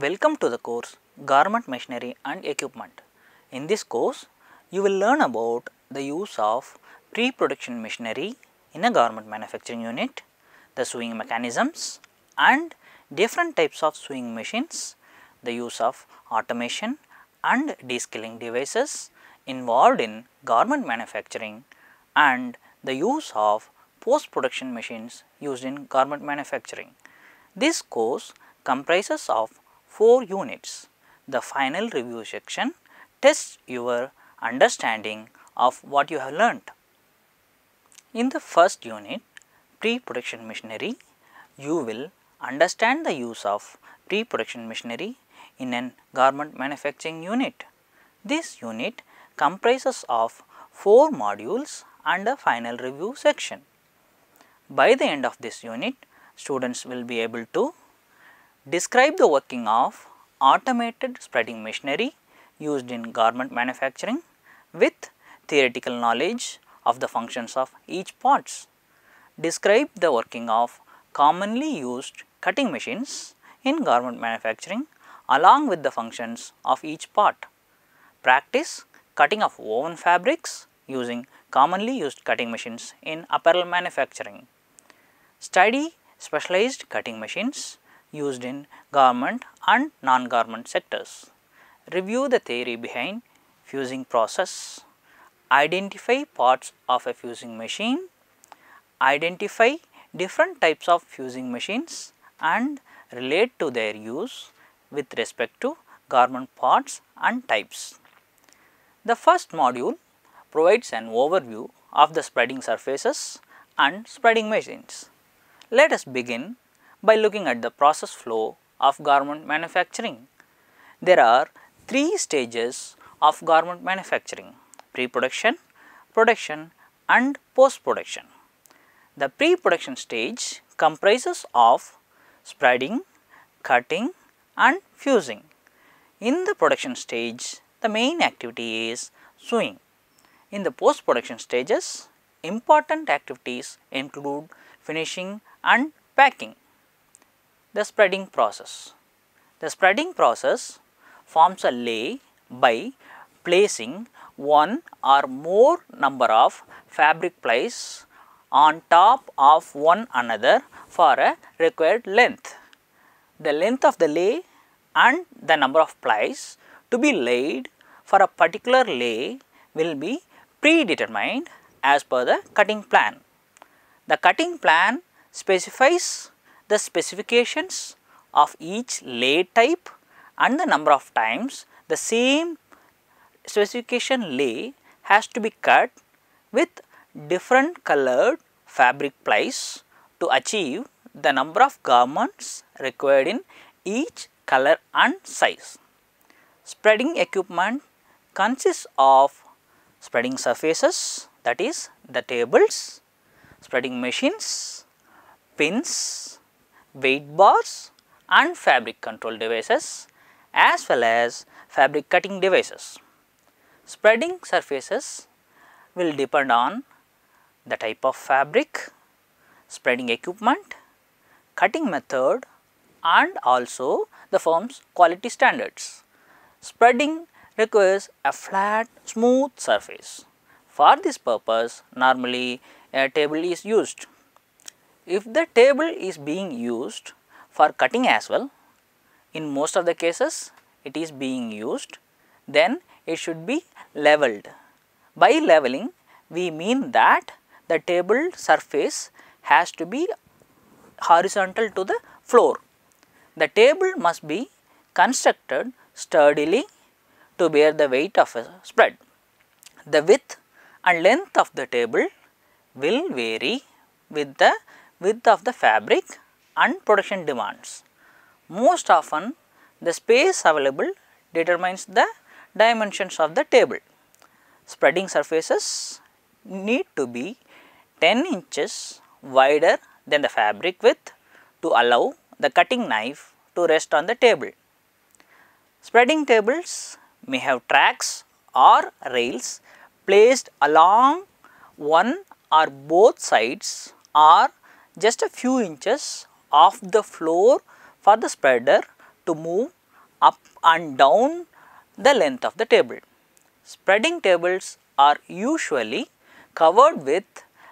Welcome to the course Garment Machinery and Equipment. In this course, you will learn about the use of pre-production machinery in a garment manufacturing unit, the sewing mechanisms and different types of sewing machines, the use of automation and descaling devices involved in garment manufacturing and the use of post-production machines used in garment manufacturing. This course comprises of 4 units. The final review section tests your understanding of what you have learnt. In the first unit, pre-production machinery, you will understand the use of pre-production machinery in an garment manufacturing unit. This unit comprises of 4 modules and a final review section. By the end of this unit, students will be able to describe the working of automated spreading machinery used in garment manufacturing with theoretical knowledge of the functions of each parts. Describe the working of commonly used cutting machines in garment manufacturing along with the functions of each part. Practice cutting of woven fabrics using commonly used cutting machines in apparel manufacturing. Study specialized cutting machines used in garment and non-garment sectors. Review the theory behind fusing process. Identify parts of a fusing machine. Identify different types of fusing machines and relate to their use with respect to garment parts and types. The first module provides an overview of the spreading surfaces and spreading machines. Let us begin by looking at the process flow of garment manufacturing. There are 3 stages of garment manufacturing: pre-production, production and post-production. The pre-production stage comprises of spreading, cutting and fusing. In the production stage, the main activity is sewing. In the post-production stages, important activities include finishing and packing. The spreading process. The spreading process forms a lay by placing one or more number of fabric plies on top of one another for a required length. The length of the lay and the number of plies to be laid for a particular lay will be predetermined as per the cutting plan. The cutting plan specifies the specifications of each lay type and the number of times the same specification lay has to be cut with different colored fabric plies to achieve the number of garments required in each color and size. Spreading equipment consists of spreading surfaces, that is the tables, spreading machines, pins, weight bars and fabric control devices as well as fabric cutting devices. Spreading surfaces will depend on the type of fabric, spreading equipment, cutting method and also the firm's quality standards. Spreading requires a flat, smooth surface. For this purpose, normally a table is used. If the table is being used for cutting as well, in most of the cases it is being used, then it should be leveled. By leveling, we mean that the table surface has to be horizontal to the floor. The table must be constructed sturdily to bear the weight of a spread. The width and length of the table will vary with the width of the fabric and production demands. Most often, the space available determines the dimensions of the table. Spreading surfaces need to be 10 inches wider than the fabric width to allow the cutting knife to rest on the table. Spreading tables may have tracks or rails placed along one or both sides or just a few inches off the floor for the spreader to move up and down the length of the table. Spreading tables are usually covered with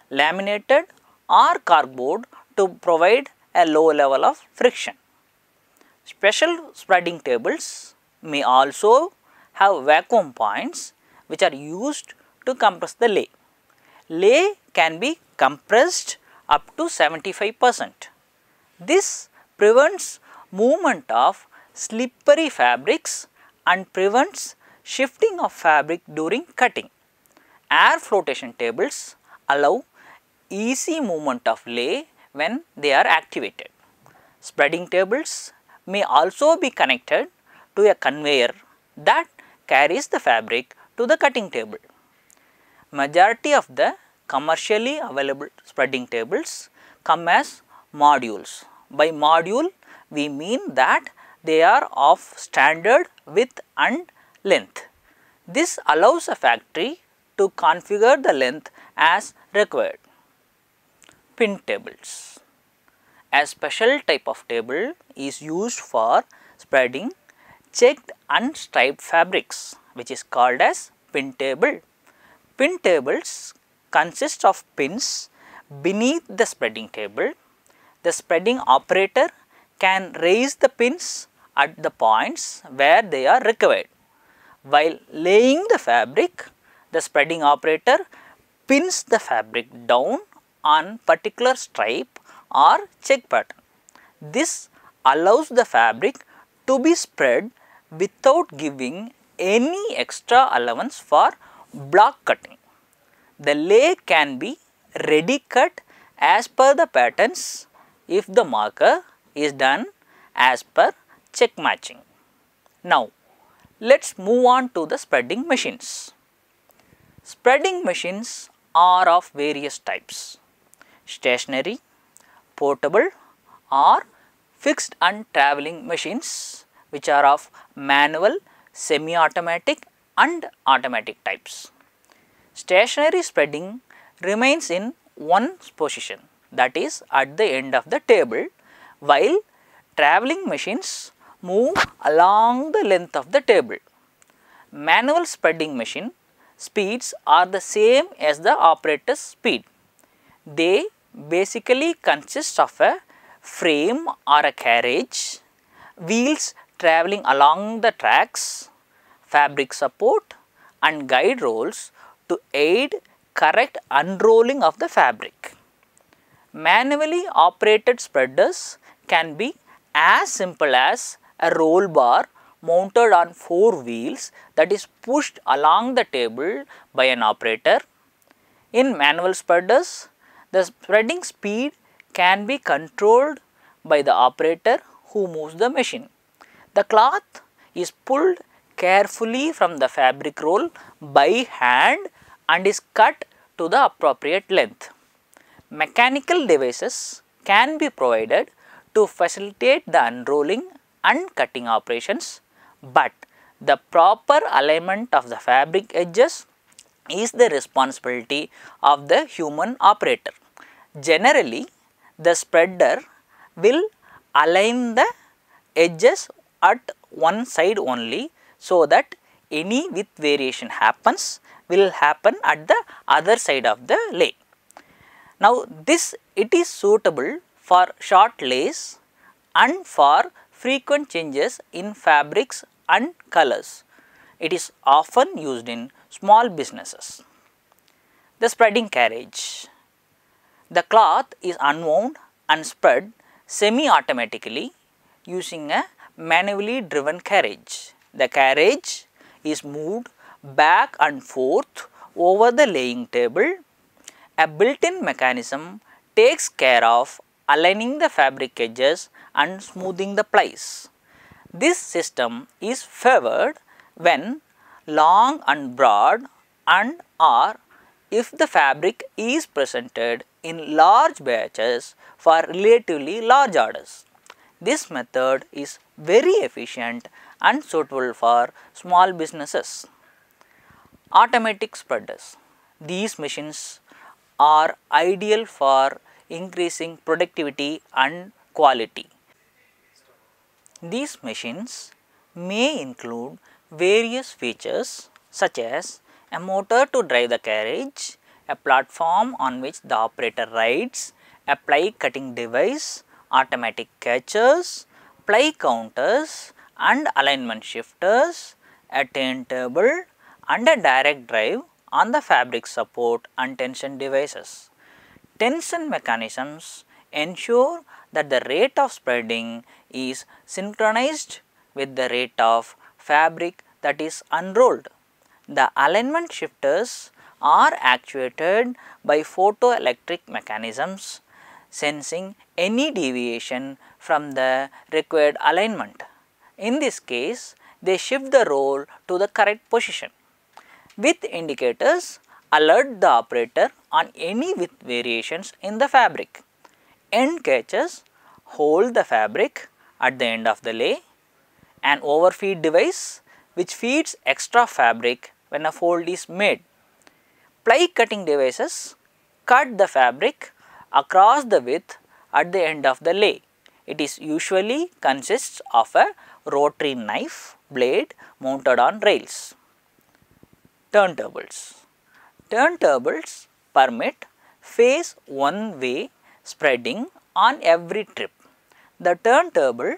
laminated or cardboard to provide a low level of friction. Special spreading tables may also have vacuum points which are used to compress the lay. Lay can be compressed up to 75%. This prevents movement of slippery fabrics and prevents shifting of fabric during cutting. Air flotation tables allow easy movement of lay when they are activated. Spreading tables may also be connected to a conveyor that carries the fabric to the cutting table. Majority of the commercially available spreading tables come as modules. By module, we mean that they are of standard width and length. This allows a factory to configure the length as required. Pin tables. A special type of table is used for spreading checked and striped fabrics, which is called as pin table. Pin tables consist of pins beneath the spreading table. The spreading operator can raise the pins at the points where they are required. While laying the fabric, the spreading operator pins the fabric down on particular stripe or check pattern. This allows the fabric to be spread without giving any extra allowance for block cutting. The lay can be ready cut as per the patterns if the marker is done as per check matching. Now, let us move on to the spreading machines. Spreading machines are of various types: stationary, portable or fixed and travelling machines, which are of manual, semi-automatic and automatic types. Stationary spreading remains in one position, that is at the end of the table, while travelling machines move along the length of the table. Manual spreading machine speeds are the same as the operator's speed. They basically consist of a frame or a carriage, wheels travelling along the tracks, fabric support and guide rolls to aid correct unrolling of the fabric. Manually operated spreaders can be as simple as a roll bar mounted on 4 wheels that is pushed along the table by an operator. In manual spreaders, the spreading speed can be controlled by the operator who moves the machine. The cloth is pulled carefully from the fabric roll by hand and is cut to the appropriate length. Mechanical devices can be provided to facilitate the unrolling and cutting operations, but the proper alignment of the fabric edges is the responsibility of the human operator. Generally, the spreader will align the edges at one side only, so that any width variation happens will happen at the other side of the lay. Now, it is suitable for short lays and for frequent changes in fabrics and colors. It is often used in small businesses. The spreading carriage. The cloth is unwound and spread semi-automatically using a manually driven carriage. The carriage is moved back and forth over the laying table. A built-in mechanism takes care of aligning the fabric edges and smoothing the plies. This system is favored when long and broad and or if the fabric is presented in large batches for relatively large orders. This method is very efficient and suitable for small businesses. Automatic spreaders. These machines are ideal for increasing productivity and quality. These machines may include various features such as a motor to drive the carriage, a platform on which the operator rides, a ply cutting device, automatic catchers, ply counters and alignment shifters, a turntable and a direct drive on the fabric support and tension devices. Tension mechanisms ensure that the rate of spreading is synchronized with the rate of fabric that is unrolled. The alignment shifters are actuated by photoelectric mechanisms sensing any deviation from the required alignment. In this case, they shift the roll to the correct position. Width indicators alert the operator on any width variations in the fabric. End catches hold the fabric at the end of the lay. An overfeed device which feeds extra fabric when a fold is made. Ply cutting devices cut the fabric across the width at the end of the lay. It is usually consists of a rotary knife blade mounted on rails. Turntables. Turntables permit phase one way spreading on every trip. The turntable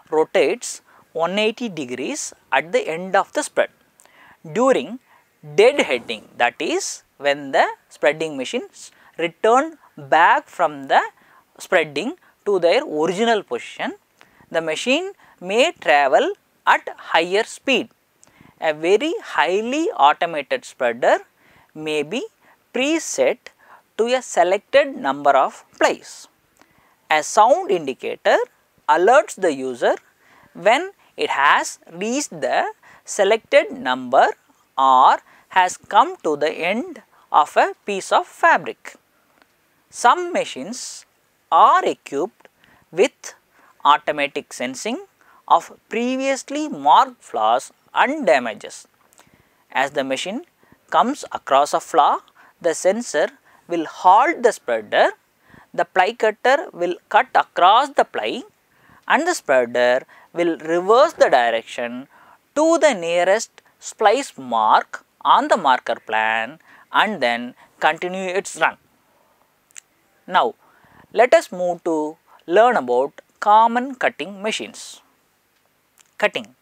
rotates 180 degrees at the end of the spread. During deadheading, that is when the spreading machines return back from the spreading to their original position, the machine may travel at higher speed. A very highly automated spreader may be preset to a selected number of plies. A sound indicator alerts the user when it has reached the selected number or has come to the end of a piece of fabric. Some machines are equipped with automatic sensing of previously marked flaws and damages. As the machine comes across a flaw, the sensor will halt the spreader, the ply cutter will cut across the ply and the spreader will reverse the direction to the nearest splice mark on the marker plan and then continue its run. Now, let us move to learn about common cutting machines. Cutting.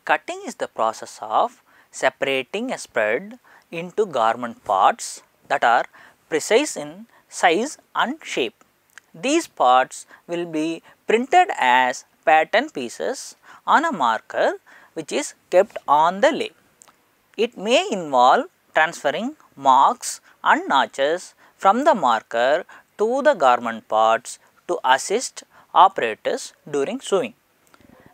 Cutting is the process of separating a spread into garment parts that are precise in size and shape. These parts will be printed as pattern pieces on a marker which is kept on the lay. It may involve transferring marks and notches from the marker to the garment parts to assist operators during sewing.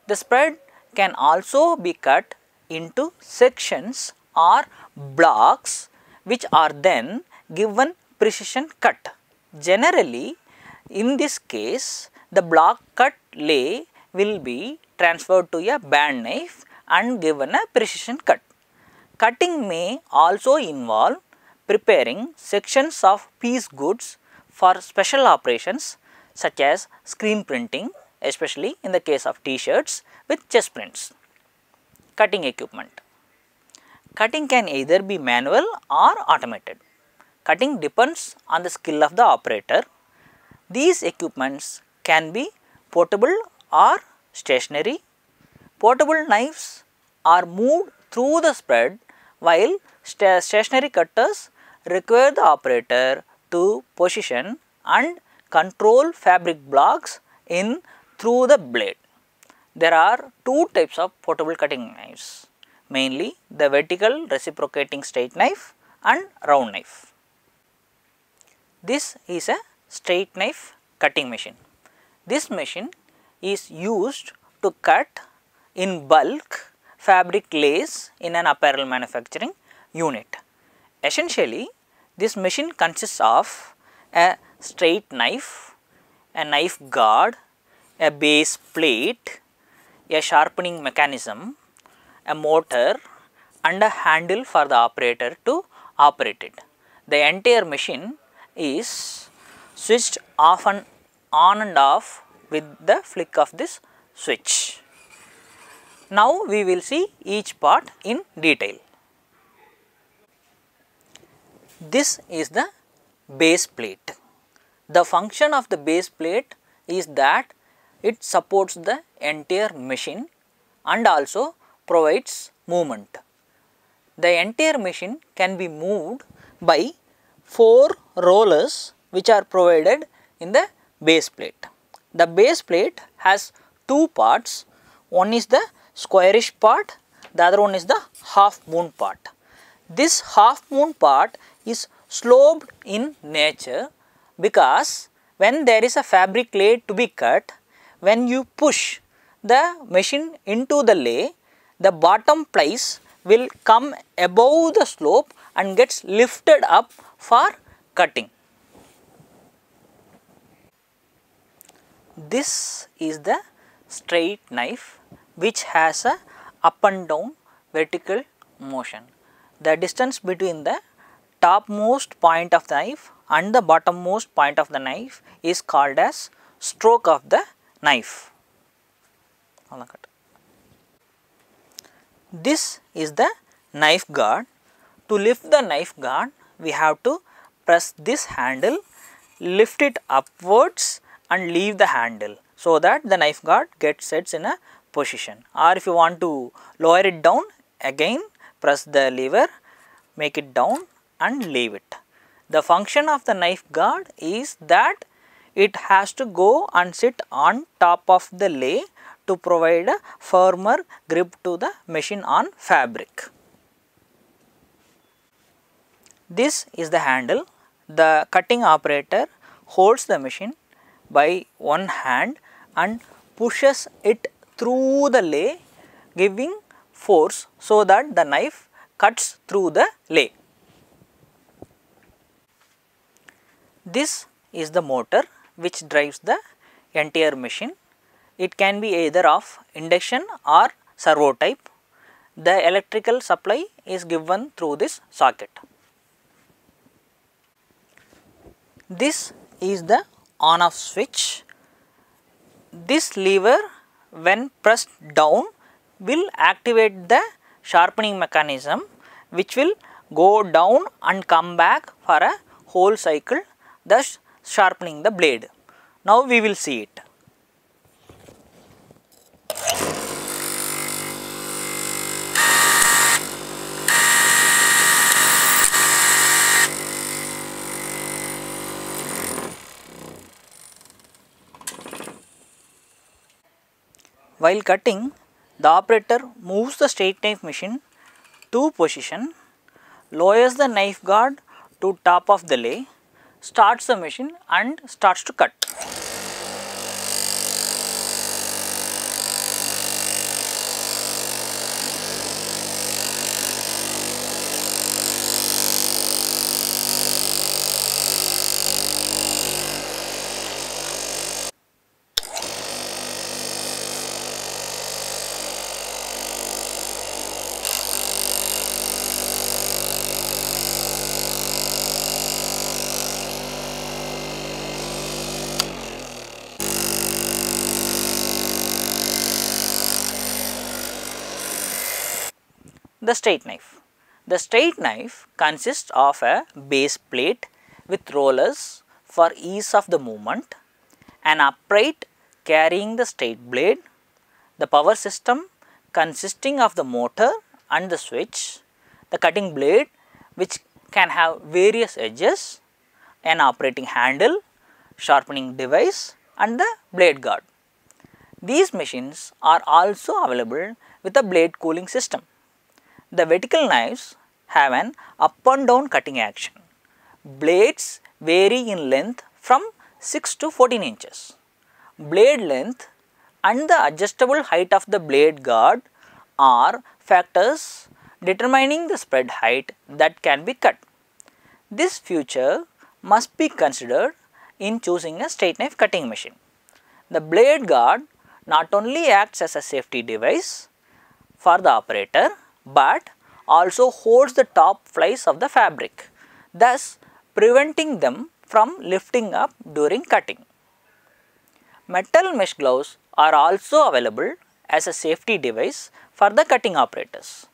The spread can also be cut into sections or blocks which are then given precision cut. Generally, in this case, the block cut lay will be transferred to a band knife and given a precision cut. Cutting may also involve preparing sections of piece goods for special operations such as screen printing, especially in the case of t-shirts with chest prints. Cutting equipment. Cutting can either be manual or automated. Cutting depends on the skill of the operator. These equipments can be portable or stationary. Portable knives are moved through the spread while stationary cutters require the operator to position and control fabric blocks in through the blade. There are two types of portable cutting knives, mainly the vertical reciprocating straight knife and round knife. This is a straight knife cutting machine. This machine is used to cut in bulk fabric lace in an apparel manufacturing unit. Essentially, this machine consists of a straight knife, a knife guard, a base plate, a sharpening mechanism, a motor and a handle for the operator to operate it. The entire machine is switched off and on and off with the flick of this switch. Now we will see each part in detail. This is the base plate. The function of the base plate is that it supports the entire machine and also provides movement. The entire machine can be moved by 4 rollers which are provided in the base plate. The base plate has 2 parts, one is the squarish part, the other one is the half moon part. This half moon part is sloped in nature because when there is a fabric lay to be cut, when you push the machine into the lay, the bottom plies will come above the slope and gets lifted up for cutting. This is the straight knife which has a up and down vertical motion. The distance between the topmost point of the knife and the bottommost point of the knife is called as stroke of the knife. This is the knife guard. To lift the knife guard, we have to press this handle, lift it upwards and leave the handle so that the knife guard gets sets in a position. Or if you want to lower it down, again press the lever, make it down and leave it. The function of the knife guard is that it has to go and sit on top of the lay to provide a firmer grip to the machine on fabric. This is the handle. The cutting operator holds the machine by one hand and pushes it through the lay, giving force so that the knife cuts through the lay. This is the motor which drives the entire machine. It can be either of induction or servo type. The electrical supply is given through this socket. This is the on off switch. This lever when pressed down will activate the sharpening mechanism which will go down and come back for a whole cycle, thus sharpening the blade. Now we will see it. While cutting, the operator moves the straight knife machine to position, lowers the knife guard to top of the lay, starts the machine and starts to cut. The straight knife. The straight knife consists of a base plate with rollers for ease of the movement, an upright carrying the straight blade, the power system consisting of the motor and the switch, the cutting blade which can have various edges, an operating handle, sharpening device and the blade guard. These machines are also available with a blade cooling system. The vertical knives have an up and down cutting action. Blades vary in length from 6 to 14 inches. Blade length and the adjustable height of the blade guard are factors determining the spread height that can be cut. This feature must be considered in choosing a straight knife cutting machine. The blade guard not only acts as a safety device for the operator, but also holds the top flies of the fabric, thus preventing them from lifting up during cutting. Metal mesh gloves are also available as a safety device for the cutting operators.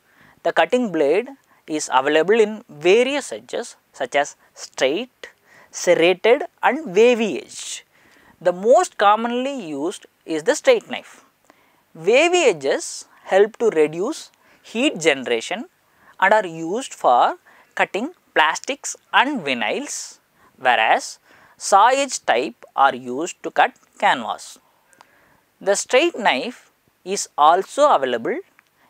The cutting blade is available in various edges such as straight, serrated and wavy edge. The most commonly used is the straight knife. Wavy edges help to reduce heat generation and are used for cutting plastics and vinyls, whereas saw edge type are used to cut canvas. The straight knife is also available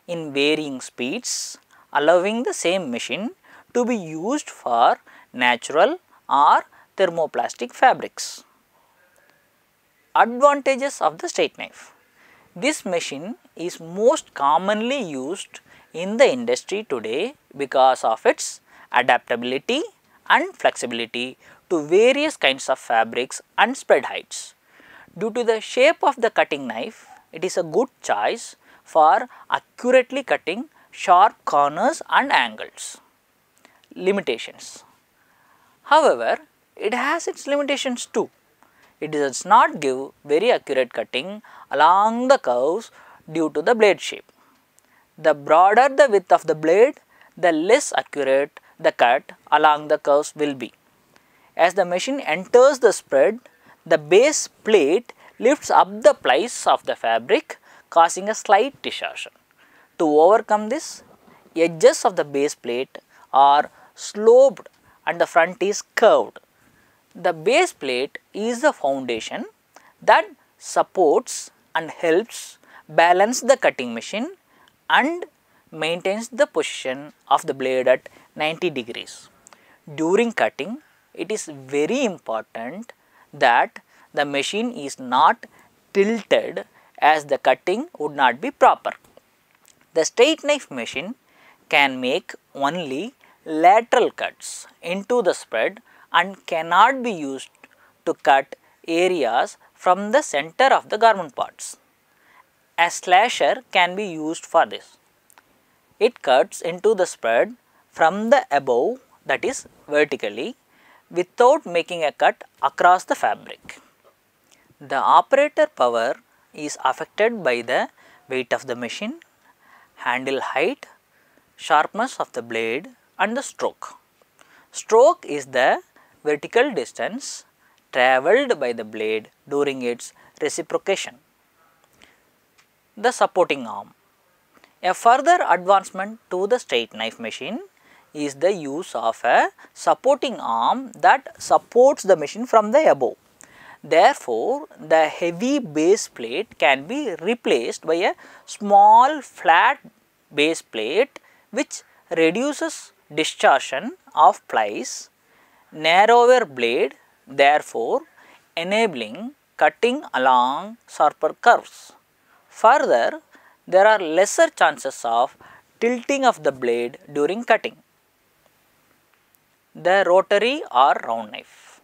in varying speeds, allowing the same machine to be used for natural or thermoplastic fabrics. Advantages of the straight knife. This machine is most commonly used in the industry today because of its adaptability and flexibility to various kinds of fabrics and spread heights. Due to the shape of the cutting knife, it is a good choice for accurately cutting sharp corners and angles. Limitations. However, it has its limitations too. It does not give very accurate cutting along the curves due to the blade shape. The broader the width of the blade, the less accurate the cut along the curves will be. As the machine enters the spread, the base plate lifts up the plies of the fabric, causing a slight distortion. To overcome this, edges of the base plate are sloped and the front is curved. The base plate is the foundation that supports and helps balance the cutting machine and maintains the position of the blade at 90 degrees. During cutting, it is very important that the machine is not tilted, as the cutting would not be proper. The straight knife machine can make only lateral cuts into the spread and cannot be used to cut areas from the center of the garment parts. A slasher can be used for this. It cuts into the spread from the above, that is vertically, without making a cut across the fabric. The operator power is affected by the weight of the machine, handle height, sharpness of the blade and the stroke. Stroke is the vertical distance travelled by the blade during its reciprocation. The supporting arm. A further advancement to the straight knife machine is the use of a supporting arm that supports the machine from the above. Therefore, the heavy base plate can be replaced by a small flat base plate which reduces distortion of plies, narrower blade, therefore enabling cutting along sharper curves. Further, there are lesser chances of tilting of the blade during cutting. The rotary or round knife.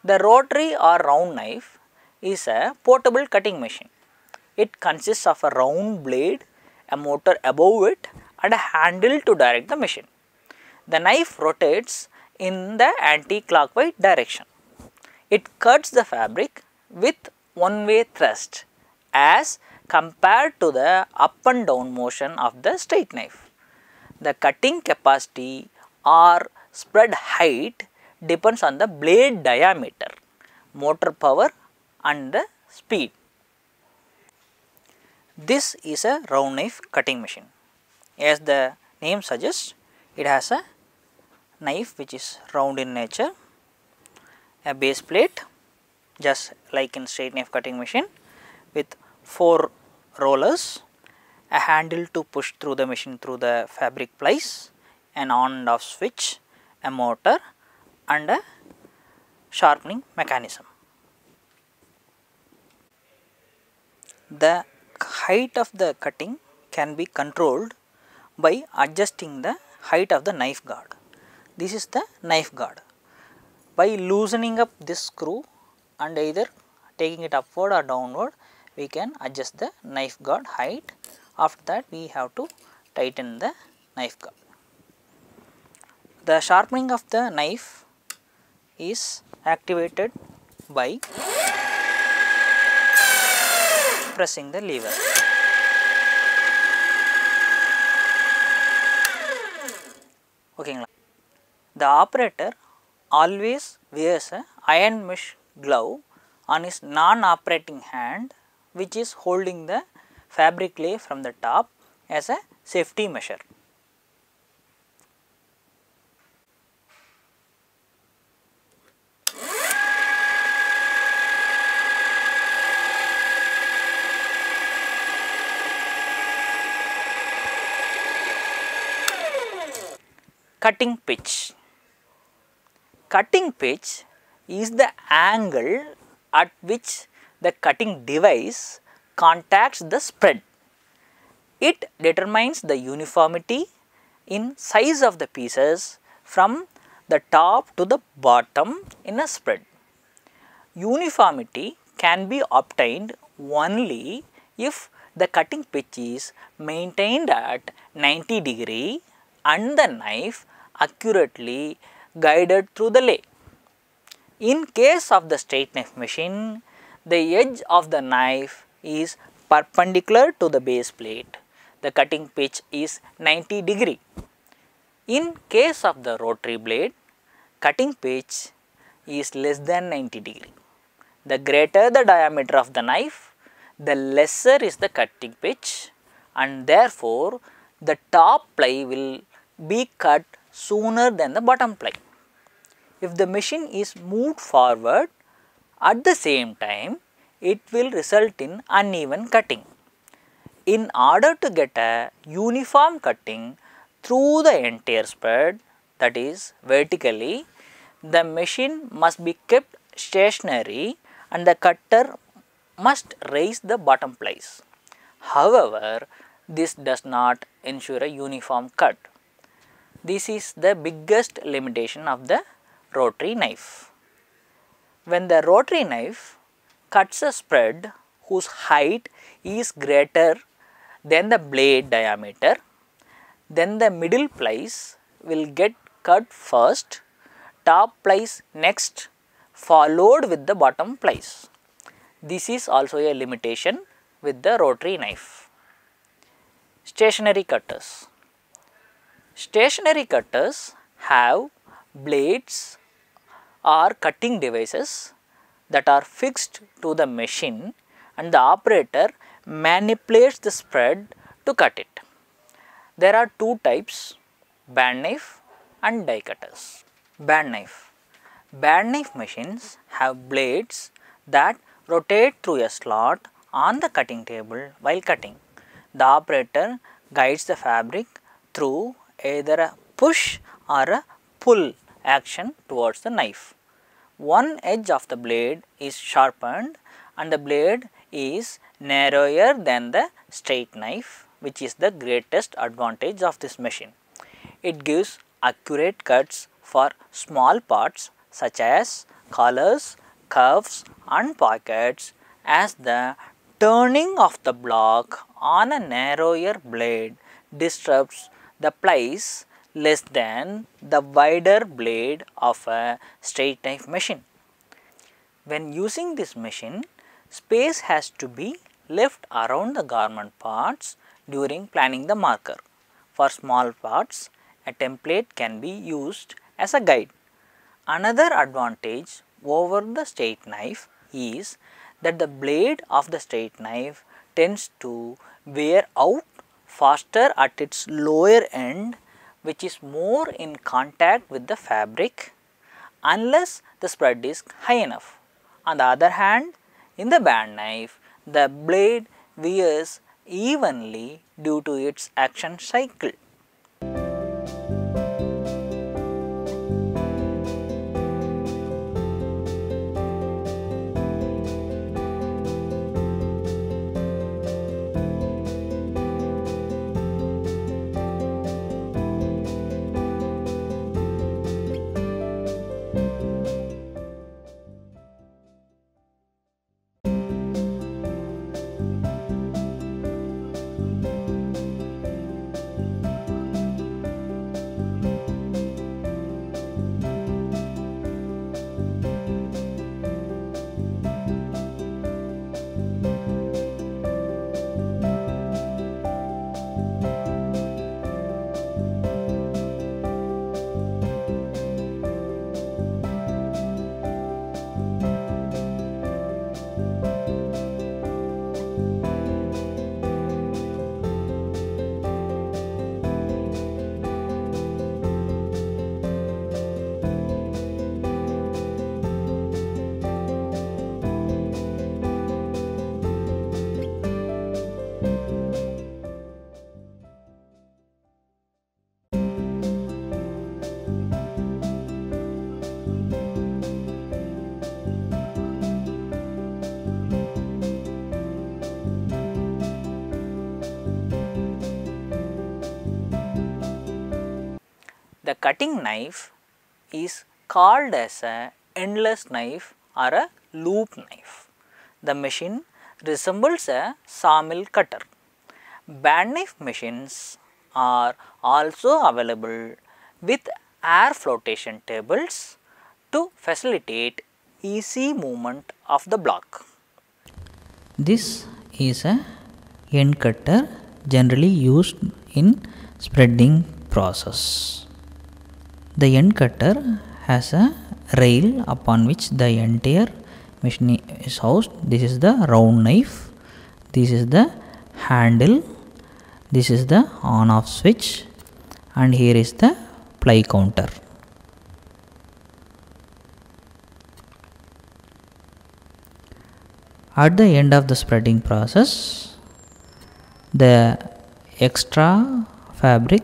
The rotary or round knife is a portable cutting machine. It consists of a round blade, a motor above it and a handle to direct the machine. The knife rotates in the anti-clockwise direction. It cuts the fabric with one-way thrust as compared to the up and down motion of the straight knife. The cutting capacity or spread height depends on the blade diameter, motor power and the speed. This is a round knife cutting machine. As the name suggests, it has a knife which is round in nature, a base plate just like in straight knife cutting machine with 4 rollers, a handle to push through the machine through the fabric plies, an on and off switch, a motor and a sharpening mechanism. The height of the cutting can be controlled by adjusting the height of the knife guard. This is the knife guard. By loosening up this screw and either taking it upward or downward, we can adjust the knife guard height. After that, we have to tighten the knife guard. The sharpening of the knife is activated by pressing the lever. The operator always wears a iron mesh glove on his non-operating hand, which is holding the fabric lay from the top as a safety measure. Cutting pitch. Cutting pitch is the angle at which the cutting device contacts the spread. It determines the uniformity in size of the pieces from the top to the bottom in a spread. Uniformity can be obtained only if the cutting pitch is maintained at 90 degree and the knife accurately guided through the lay. In case of the straight knife machine, the edge of the knife is perpendicular to the base plate. The cutting pitch is 90 degree. In case of the rotary blade, cutting pitch is less than 90 degree. The greater the diameter of the knife, the lesser is the cutting pitch, and therefore the top ply will be cut sooner than the bottom ply. If the machine is moved forward at the same time, it will result in uneven cutting. In order to get a uniform cutting through the entire spread, that is vertically, the machine must be kept stationary and the cutter must raise the bottom plies. However, this does not ensure a uniform cut. This is the biggest limitation of the rotary knife. When the rotary knife cuts a spread whose height is greater than the blade diameter, then the middle plies will get cut first, top plies next, followed with the bottom plies. This is also a limitation with the rotary knife. Stationary cutters. Stationary cutters have blades or cutting devices that are fixed to the machine and the operator manipulates the spread to cut it. There are two types, band knife and die cutters. Band knife. Band knife machines have blades that rotate through a slot on the cutting table while cutting. The operator guides the fabric through either a push or a pull action towards the knife. One edge of the blade is sharpened and the blade is narrower than the straight knife, which is the greatest advantage of this machine. It gives accurate cuts for small parts such as collars, cuffs and pockets, as the turning of the block on a narrower blade disrupts the plies less than the wider blade of a straight knife machine. When using this machine, space has to be left around the garment parts during planning the marker. For small parts, a template can be used as a guide. Another advantage over the straight knife is that the blade of the straight knife tends to wear out faster at its lower end, which is more in contact with the fabric unless the spread is high enough. On the other hand, in the band knife, the blade wears evenly due to its action cycle. The cutting knife is called as a endless knife or a loop knife. The machine resembles a sawmill cutter. Band knife machines are also available with air flotation tables to facilitate easy movement of the block. This is a end cutter generally used in spreading process. The end cutter has a rail upon which the entire machine is housed. This is the round knife, this is the handle, this is the on off switch, and here is the ply counter. At the end of the spreading process, the extra fabric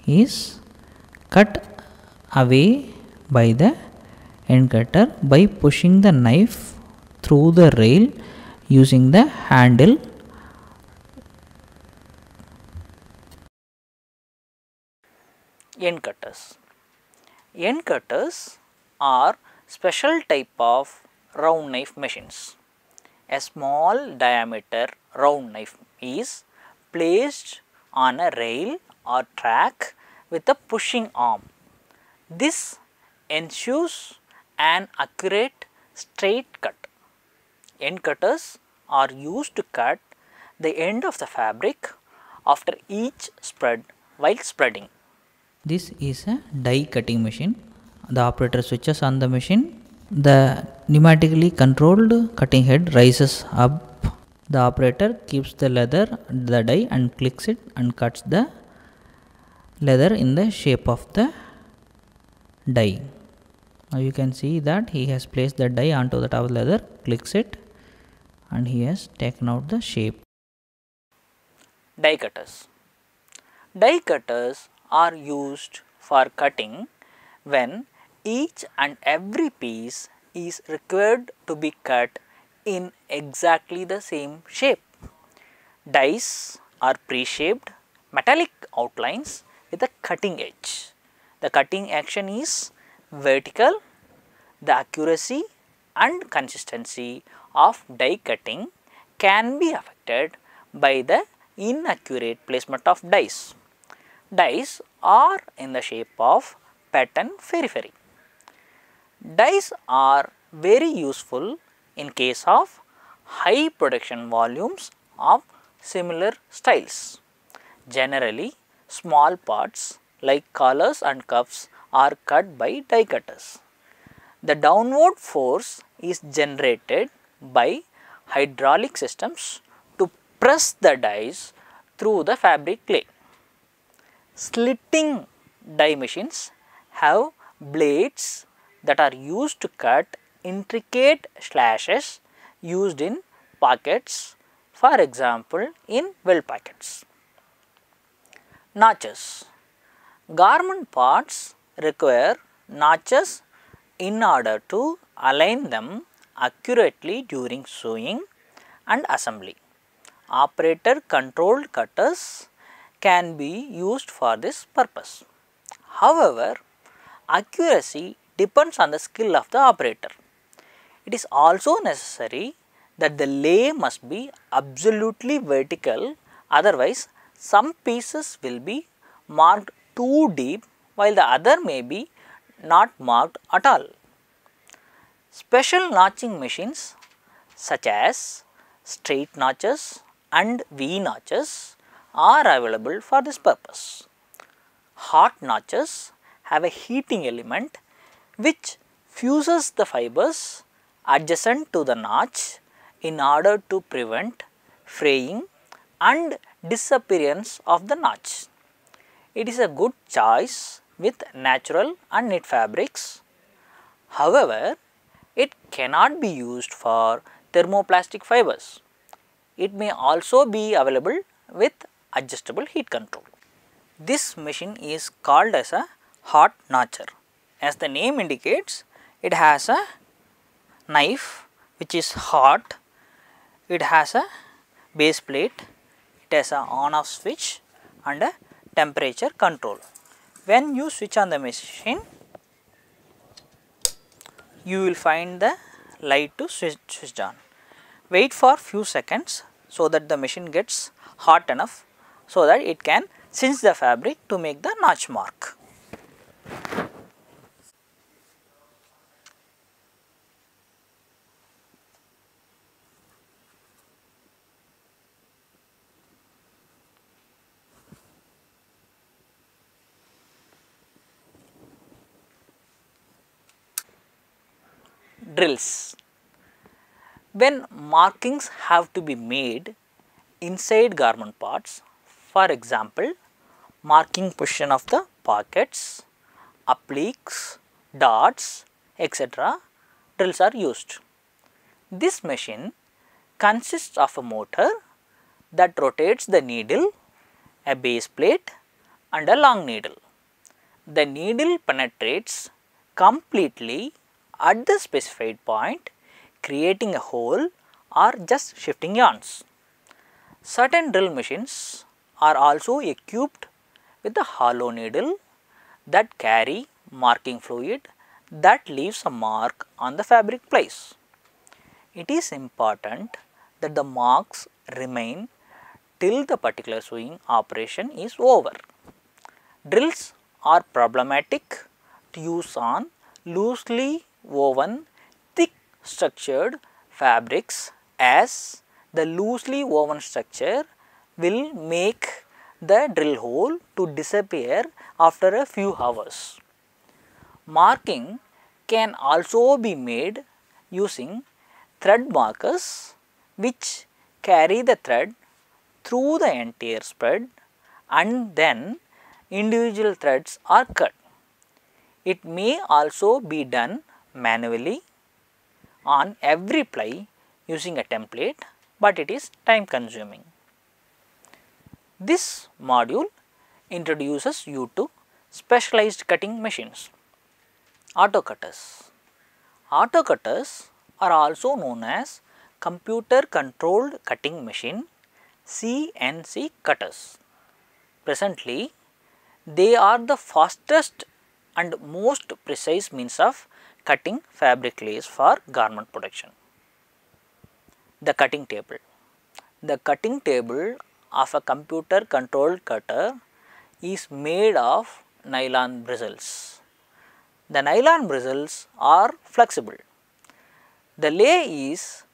is cut away by the end cutter by pushing the knife through the rail using the handle. End cutters. End cutters are special type of round knife machines. A small diameter round knife is placed on a rail or track with a pushing arm. This ensures an accurate straight cut. End cutters are used to cut the end of the fabric after each spread while spreading. This is a die cutting machine. The operator switches on the machine. The pneumatically controlled cutting head rises up. The operator keeps the die and clicks it and cuts the leather in the shape of the die. Now you can see that he has placed the die onto the top of the leather, clicks it, and he has taken out the shape. Die cutters. Die cutters are used for cutting when each and every piece is required to be cut in exactly the same shape. Dies are pre-shaped metallic outlines with a cutting edge. The cutting action is vertical. The accuracy and consistency of die cutting can be affected by the inaccurate placement of dies. Dies are in the shape of pattern periphery. Dies are very useful in case of high production volumes of similar styles. Generally, small parts like collars and cuffs are cut by die cutters. The downward force is generated by hydraulic systems to press the dies through the fabric clay. Slitting die machines have blades that are used to cut intricate slashes used in pockets, for example in weld pockets. Notches. Garment parts require notches in order to align them accurately during sewing and assembly. Operator controlled cutters can be used for this purpose. However, accuracy depends on the skill of the operator. It is also necessary that the lay must be absolutely vertical, otherwise some pieces will be marked too deep while the other may be not marked at all. Special notching machines such as straight notches and V notches are available for this purpose. Hot notches have a heating element which fuses the fibers adjacent to the notch in order to prevent fraying and disappearance of the notch. It is a good choice with natural and knit fabrics. However, it cannot be used for thermoplastic fibers. It may also be available with adjustable heat control. This machine is called as a hot notcher. As the name indicates, it has a knife which is hot, it has a base plate, it has a on off switch and a temperature control. When you switch on the machine, you will find the light to switch on. Wait for few seconds so that the machine gets hot enough so that it can cinch the fabric to make the notch mark. Drills. When markings have to be made inside garment parts, for example, marking position of the pockets, appliques, dots, etc., drills are used. This machine consists of a motor that rotates the needle, a base plate and a long needle. The needle penetrates completely at the specified point, creating a hole or just shifting yarns. Certain drill machines are also equipped with a hollow needle that carry marking fluid that leaves a mark on the fabric place. It is important that the marks remain till the particular sewing operation is over. Drills are problematic to use on loosely woven thick structured fabrics, as the loosely woven structure will make the drill hole to disappear after a few hours. Marking can also be made using thread markers which carry the thread through the entire spread and then individual threads are cut. It may also be done manually on every ply using a template, but it is time consuming. This module introduces you to specialized cutting machines. Auto cutters. Auto cutters are also known as computer controlled cutting machine, CNC cutters. Presently, they are the fastest and most precise means of cutting fabric lace for garment production. The cutting table. The cutting table of a computer controlled cutter is made of nylon bristles. The nylon bristles are flexible. The lay is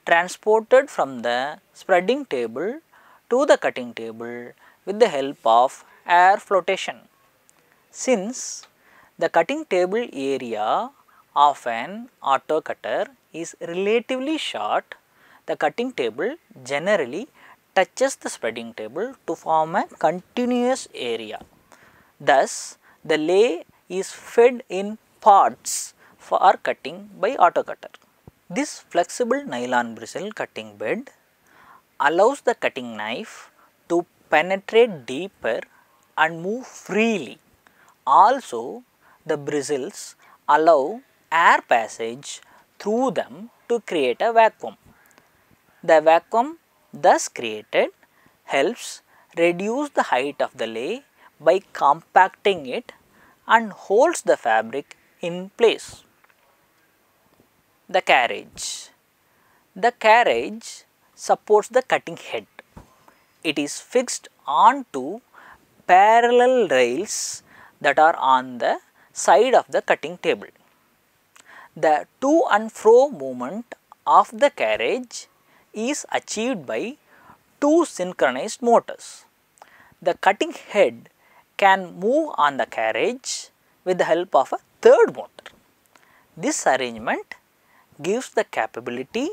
transported from the spreading table to the cutting table with the help of air flotation. Since the cutting table area of an auto cutter is relatively short, the cutting table generally touches the spreading table to form a continuous area. Thus, the lay is fed in parts for cutting by auto cutter. This flexible nylon bristle cutting bed allows the cutting knife to penetrate deeper and move freely. Also, the bristles allow air passage through them to create a vacuum. The vacuum thus created helps reduce the height of the lay by compacting it and holds the fabric in place. The carriage. The carriage supports the cutting head. It is fixed onto parallel rails that are on the side of the cutting table. The to and fro movement of the carriage is achieved by two synchronized motors. The cutting head can move on the carriage with the help of a third motor. This arrangement gives the capability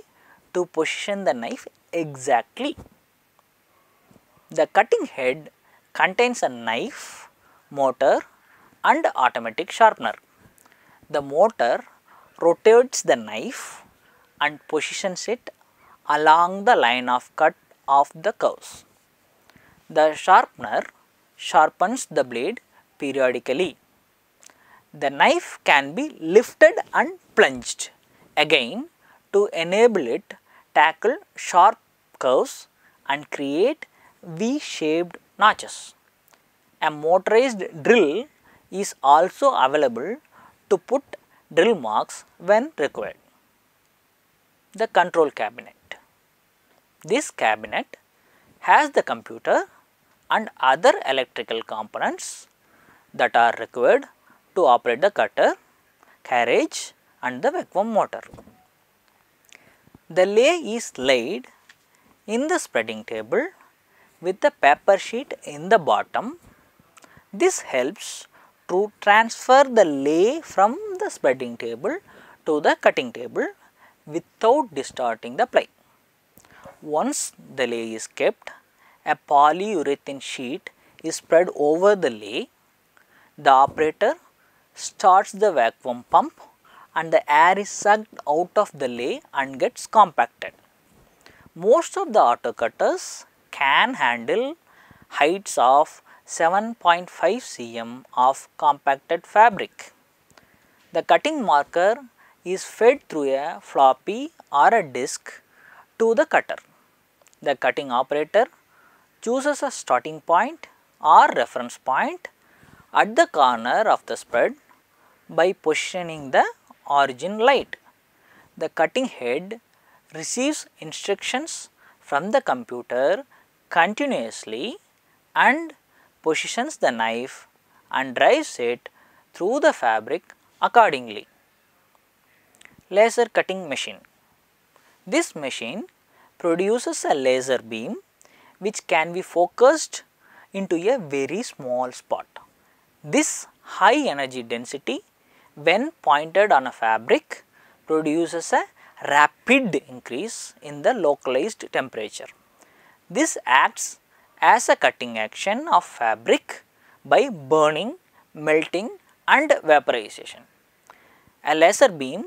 to position the knife exactly. The cutting head contains a knife, motor and automatic sharpener. The motor rotates the knife and positions it along the line of cut of the curves. The sharpener sharpens the blade periodically. The knife can be lifted and plunged again to enable it tackle sharp curves and create V-shaped notches. A motorized drill is also available to put drill marks when required. The control cabinet. This cabinet has the computer and other electrical components that are required to operate the cutter, carriage and the vacuum motor. The lay is laid in the spreading table with the paper sheet in the bottom. This helps to transfer the lay from the spreading table to the cutting table without distorting the ply. Once the lay is kept, a polyurethane sheet is spread over the lay. The operator starts the vacuum pump and the air is sucked out of the lay and gets compacted. Most of the auto cutters can handle heights of 7.5 cm of compacted fabric. The cutting marker is fed through a floppy or a disc to the cutter. The cutting operator chooses a starting point or reference point at the corner of the spread by positioning the origin light. The cutting head receives instructions from the computer continuously and positions the knife and drives it through the fabric accordingly. Laser cutting machine. This machine produces a laser beam which can be focused into a very small spot. This high energy density when pointed on a fabric produces a rapid increase in the localized temperature. This acts as a cutting action of fabric by burning, melting and vaporization. A laser beam,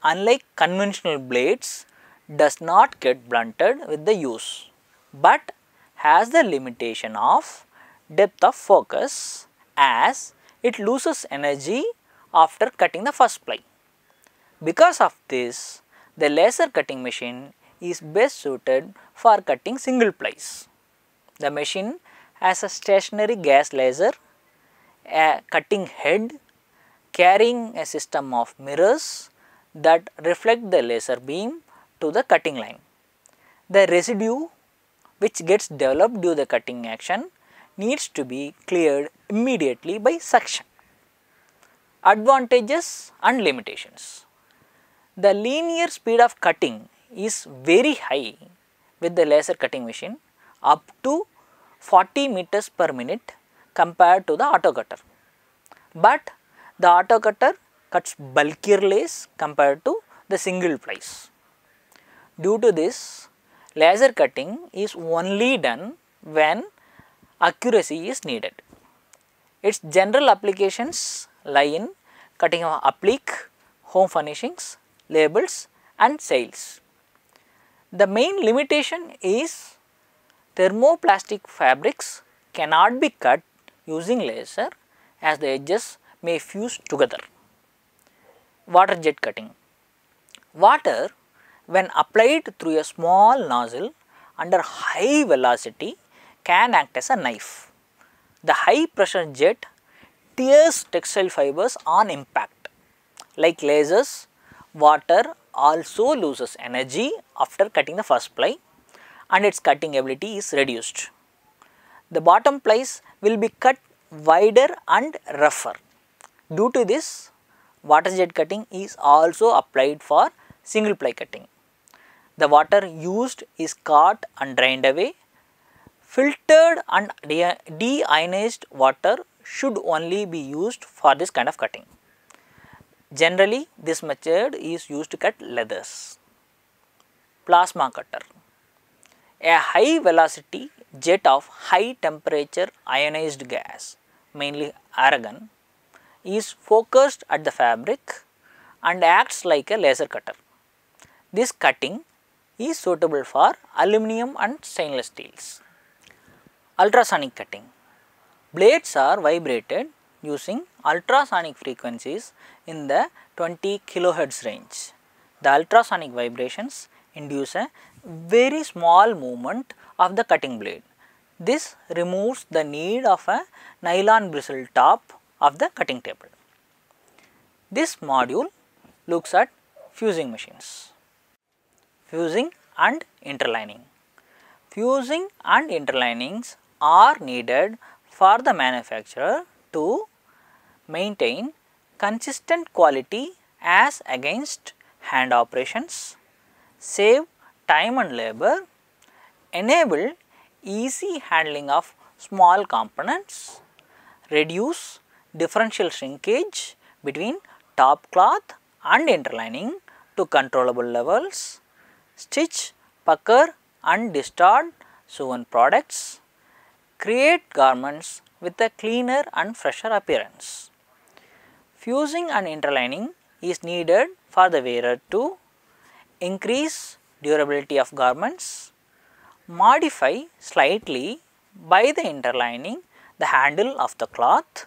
unlike conventional blades, does not get blunted with the use, but has the limitation of depth of focus as it loses energy after cutting the first ply. Because of this, the laser cutting machine is best suited for cutting single plies. The machine has a stationary gas laser, a cutting head carrying a system of mirrors that reflect the laser beam to the cutting line. The residue which gets developed due to the cutting action needs to be cleared immediately by suction. Advantages and limitations. The linear speed of cutting is very high with the laser cutting machine, up to 40 meters per minute compared to the auto cutter. But the auto cutter cuts bulkier lace compared to the single plies. Due to this, laser cutting is only done when accuracy is needed. Its general applications lie in cutting of applique, home furnishings, labels and sails. The main limitation is thermoplastic fabrics cannot be cut using laser as the edges may fuse together. Water jet cutting. Water, when applied through a small nozzle under high velocity, can act as a knife. The high pressure jet tears textile fibers on impact. Like lasers, water also loses energy after cutting the first ply and its cutting ability is reduced. The bottom plies will be cut wider and rougher. Due to this, water jet cutting is also applied for single ply cutting. The water used is caught and drained away. Filtered and deionized water should only be used for this kind of cutting. Generally, this method is used to cut leathers. Plasma cutter. A high velocity jet of high temperature ionized gas, mainly argon, is focused at the fabric and acts like a laser cutter. This cutting is suitable for aluminum and stainless steels. Ultrasonic cutting. Blades are vibrated using ultrasonic frequencies in the 20 kHz range. The ultrasonic vibrations induce a very small movement of the cutting blade. This removes the need of a nylon bristle top of the cutting table. This module looks at fusing machines. Fusing and interlining. Fusing and interlinings are needed for the manufacturer to maintain consistent quality as against hand operations, save time and labor, enable easy handling of small components, reduce differential shrinkage between top cloth and interlining to controllable levels, stitch, pucker and distort sewn products, create garments with a cleaner and fresher appearance. Fusing and interlining is needed for the wearer to increase durability of garments, modify slightly by the interlining the handle of the cloth,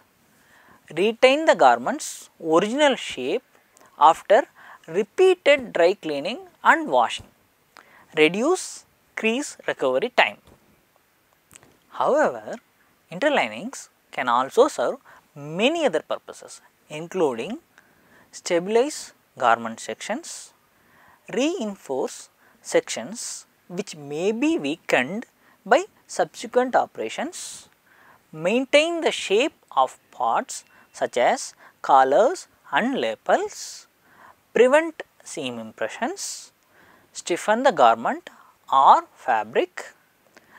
retain the garment's original shape after repeated dry cleaning and washing, reduce crease recovery time. However, interlinings can also serve many other purposes, including stabilize garment sections, reinforce sections which may be weakened by subsequent operations, maintain the shape of parts such as collars and lapels, prevent seam impressions, stiffen the garment or fabric,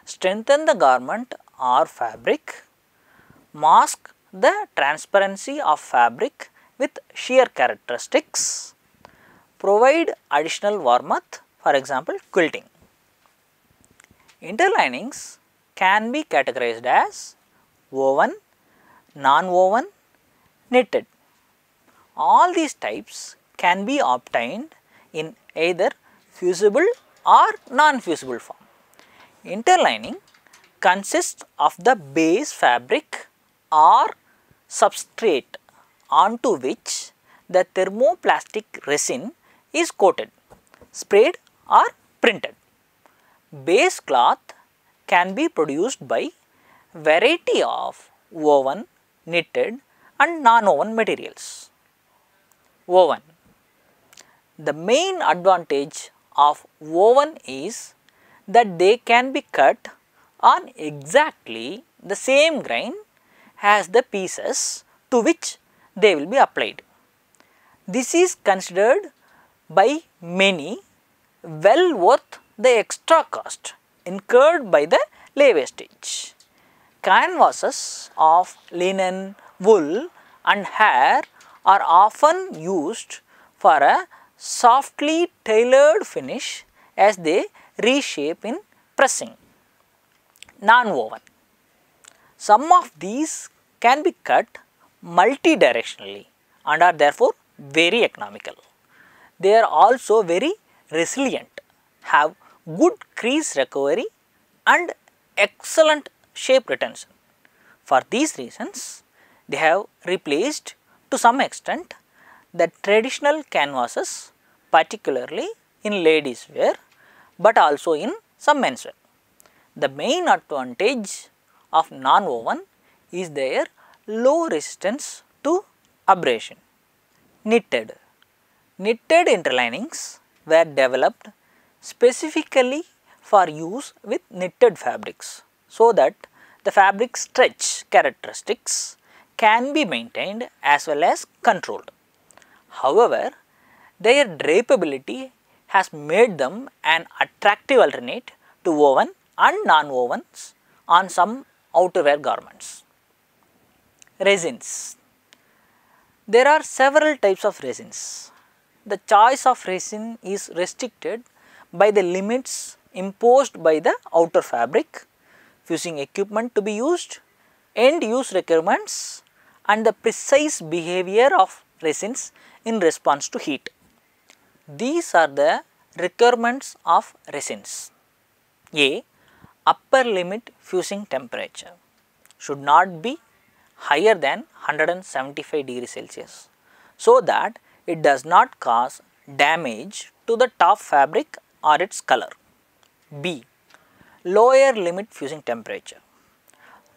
strengthen the garment or fabric, mask the transparency of fabric with shear characteristics, provide additional warmth, for example quilting. Interlinings can be categorized as woven, non-woven, knitted. All these types can be obtained in either fusible or non-fusible form. Interlining consists of the base fabric or substrate onto which the thermoplastic resin is coated, sprayed or printed. Base cloth can be produced by variety of woven, knitted and non-woven materials. Woven. The main advantage of woven is that they can be cut on exactly the same grain as the pieces to which they will be applied. This is considered by many well worth the extra cost incurred by the lay wastage. Canvases of linen, wool and hair are often used for a softly tailored finish as they reshape in pressing. Non-woven. Some of these can be cut multi-directionally and are therefore very economical. They are also very resilient, have good crease recovery and excellent shape retention. For these reasons, they have replaced to some extent the traditional canvases, particularly in ladies wear, but also in some menswear. The main advantage of non-woven is their low resistance to abrasion. Knitted. Knitted interlinings were developed specifically for use with knitted fabrics, so that the fabric stretch characteristics can be maintained as well as controlled. However, their drapability has made them an attractive alternate to woven and non-wovens on some outerwear garments. Resins. There are several types of resins. The choice of resin is restricted by the limits imposed by the outer fabric, fusing equipment to be used, end use requirements and the precise behavior of resins in response to heat. These are the requirements of resins. A. Upper limit fusing temperature should not be higher than 175 degrees Celsius, so that it does not cause damage to the top fabric or its color. B. Lower limit fusing temperature.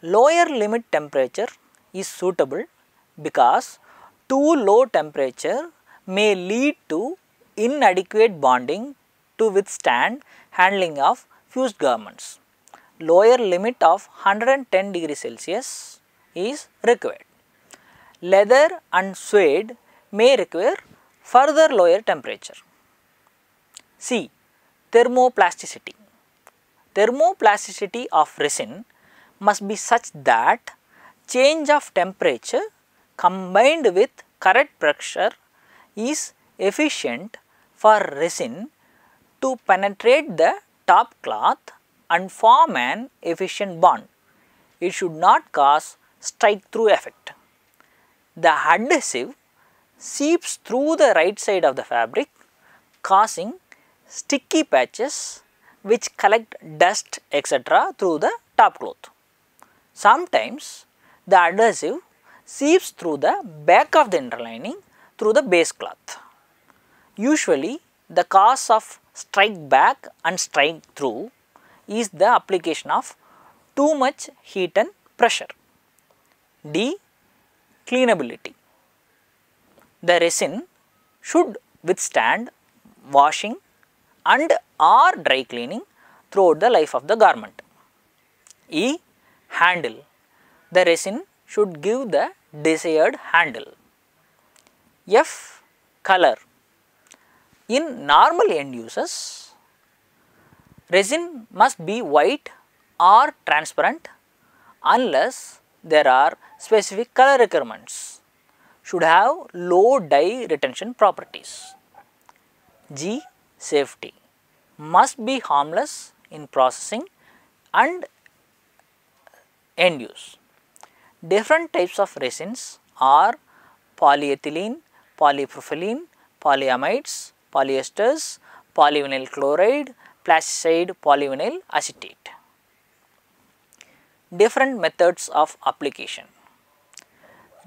Lower limit temperature is suitable because too low temperature may lead to inadequate bonding to withstand handling of fused garments. Lower limit of 110 degrees Celsius is required. Leather and suede may require further lower temperature. C. Thermoplasticity. Thermoplasticity of resin must be such that change of temperature combined with correct pressure is efficient for resin to penetrate the top cloth and form an efficient bond. It should not cause strike through effect. The adhesive seeps through the right side of the fabric, causing sticky patches which collect dust etc. through the top cloth. Sometimes the adhesive seeps through the back of the interlining through the base cloth. Usually the cause of strike back and strike through is the application of too much heat and pressure. D. Cleanability. The resin should withstand washing and or dry cleaning throughout the life of the garment. E. Handle. The resin should give the desired handle. F. Color. In normal end uses, resin must be white or transparent unless there are specific color requirements. Should have low dye retention properties. G. Safety. Must be harmless in processing and end use. Different types of resins are polyethylene, polypropylene, polyamides, polyesters, polyvinyl chloride, plasticide polyvinyl acetate. Different methods of application.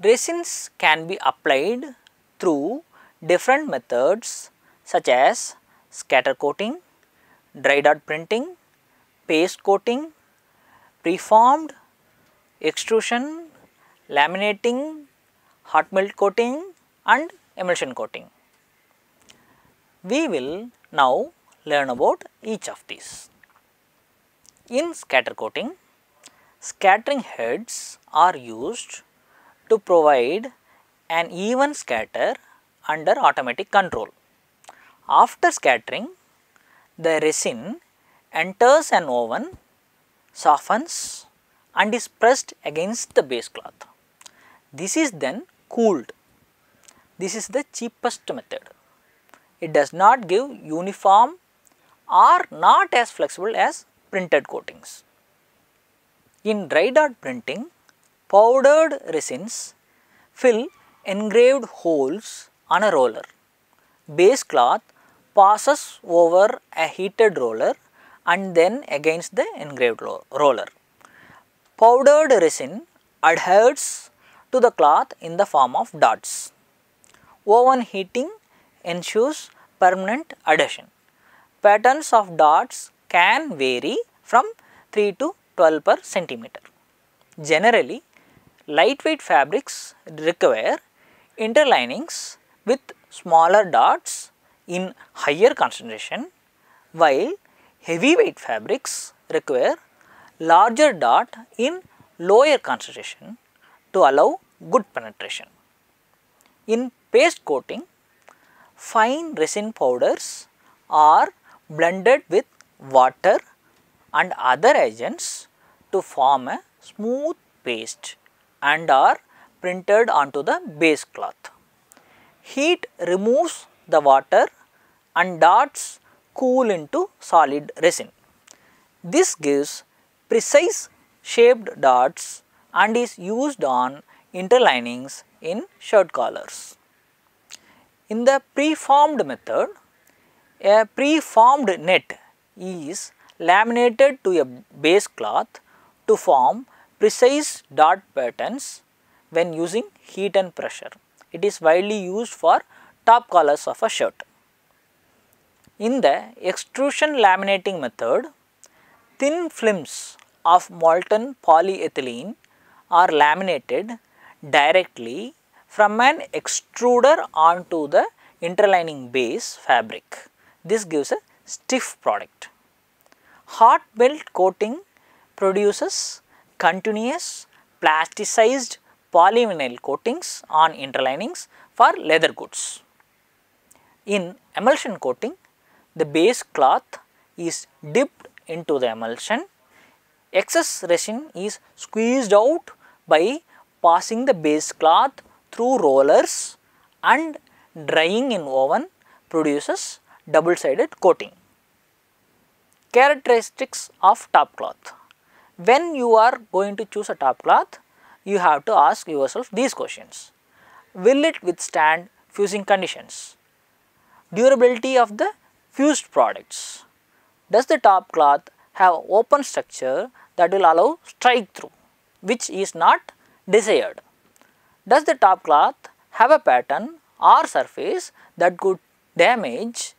Resins can be applied through different methods such as scatter coating, dry dot printing, paste coating, preformed, extrusion, laminating, hot melt coating and emulsion coating. We will now learn about each of these. In scatter coating, scattering heads are used to provide an even scatter under automatic control. After scattering, the resin enters an oven, softens and is pressed against the base cloth. This is then cooled. This is the cheapest method. It does not give uniform or not as flexible as printed coatings. In dry dot printing, powdered resins fill engraved holes on a roller. Base cloth passes over a heated roller and then against the engraved roller. Powdered resin adheres to the cloth in the form of dots. Oven heating ensures permanent adhesion. Patterns of dots can vary from 3 to 12 per centimeter. Generally, lightweight fabrics require interlinings with smaller dots in higher concentration, while heavyweight fabrics require larger dot in lower concentration to allow good penetration. In paste coating, fine resin powders are blended with water and other agents to form a smooth paste and are printed onto the base cloth. Heat removes the water and dots cool into solid resin. This gives precise shaped dots and is used on interlinings in shirt collars. In the preformed method, a preformed net is laminated to a base cloth to form precise dot patterns when using heat and pressure. It is widely used for top collars of a shirt. In the extrusion laminating method, thin films of molten polyethylene are laminated directly from an extruder onto the interlining base fabric. This gives a stiff product. Hot melt coating produces continuous plasticized polyvinyl coatings on interlinings for leather goods. In emulsion coating, the base cloth is dipped into the emulsion. Excess resin is squeezed out by passing the base cloth through rollers, and drying in oven produces double-sided coating. Characteristics of top cloth. When you are going to choose a top cloth, you have to ask yourself these questions. Will it withstand fusing conditions? Durability of the fused products. Does the top cloth have open structure that will allow strike through, which is not desired? Does the top cloth have a pattern or surface that could damage